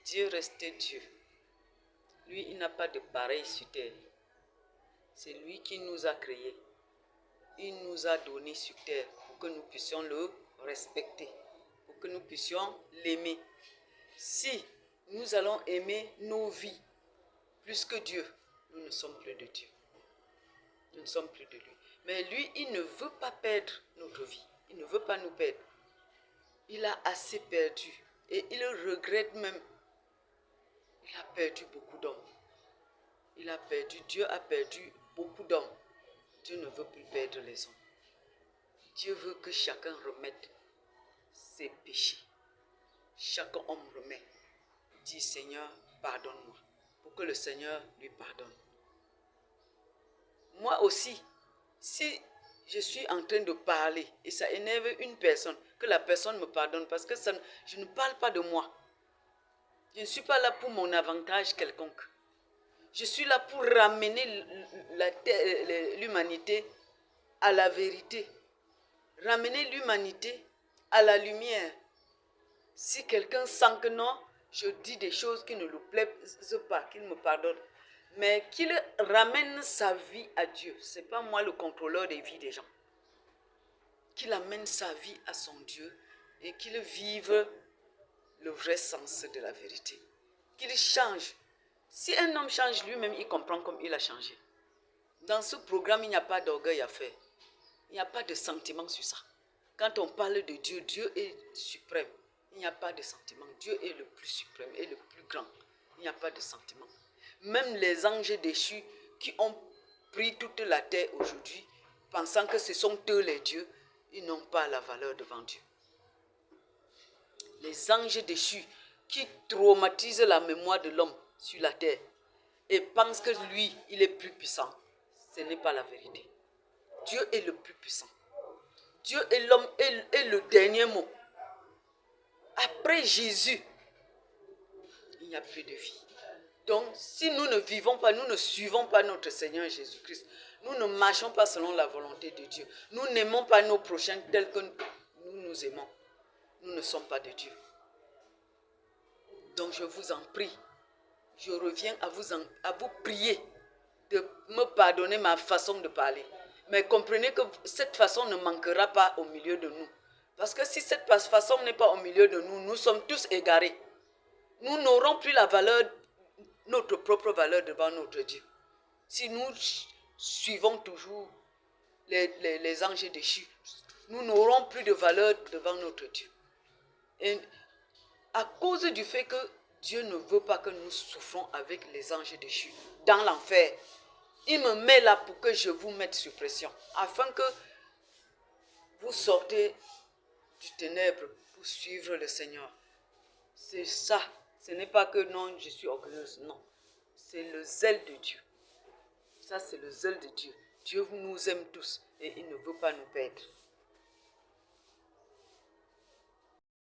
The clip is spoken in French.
Dieu reste Dieu. Lui, il n'a pas de pareil sur terre. C'est lui qui nous a créés. Il nous a donné sur terre pour que nous puissions le respecter, pour que nous puissions l'aimer. Si nous allons aimer nos vies plus que Dieu, nous ne sommes plus de Dieu. Nous ne sommes plus de lui. Mais lui, il ne veut pas perdre notre vie. Il ne veut pas nous perdre. Il a assez perdu. Et il regrette même. Il a perdu beaucoup d'hommes. Dieu a perdu beaucoup d'hommes. Dieu ne veut plus perdre les hommes. Dieu veut que chacun remette ses péchés. Chaque homme remet. Dit Seigneur, pardonne-moi. Pour que le Seigneur lui pardonne. Moi aussi, si je suis en train de parler et ça énerve une personne, que la personne me pardonne parce que je ne parle pas de moi. Je ne suis pas là pour mon avantage quelconque. Je suis là pour ramener l'humanité à la vérité. Ramener l'humanité à la lumière. Si quelqu'un sent que non, je dis des choses qui ne lui plaisent pas, qu'il me pardonne. Mais qu'il ramène sa vie à Dieu. Ce n'est pas moi le contrôleur des vies des gens. Qu'il amène sa vie à son Dieu et qu'il vive le vrai sens de la vérité. Qu'il change. Si un homme change lui-même, il comprend comme il a changé. Dans ce programme, il n'y a pas d'orgueil à faire. Il n'y a pas de sentiment sur ça. Quand on parle de Dieu, Dieu est suprême. Il n'y a pas de sentiment. Dieu est le plus suprême et le plus grand. Il n'y a pas de sentiment. Même les anges déchus qui ont pris toute la terre aujourd'hui, pensant que ce sont eux les dieux, ils n'ont pas la valeur devant Dieu. Les anges déchus qui traumatisent la mémoire de l'homme sur la terre et pensent que lui, il est plus puissant. Ce n'est pas la vérité. Dieu est le plus puissant. Dieu est l'homme est le dernier mot. Après Jésus, il n'y a plus de vie. Donc, si nous ne vivons pas, nous ne suivons pas notre Seigneur Jésus-Christ, nous ne marchons pas selon la volonté de Dieu, nous n'aimons pas nos prochains tels que nous nous aimons, nous ne sommes pas de Dieu. Donc, je vous en prie, je reviens à vous prier de me pardonner ma façon de parler. Mais comprenez que cette façon ne manquera pas au milieu de nous. Parce que si cette façon n'est pas au milieu de nous, nous sommes tous égarés. Nous n'aurons plus la valeur, notre propre valeur devant notre Dieu. Si nous suivons toujours les anges déchus, nous n'aurons plus de valeur devant notre Dieu. Et à cause du fait que Dieu ne veut pas que nous souffrons avec les anges déchus dans l'enfer, il me met là pour que je vous mette sur pression, afin que vous sortez du ténèbre pour suivre le Seigneur. C'est ça. Ce n'est pas que non, je suis orgueilleuse, non. C'est le zèle de Dieu. Ça, c'est le zèle de Dieu. Dieu nous aime tous et il ne veut pas nous perdre.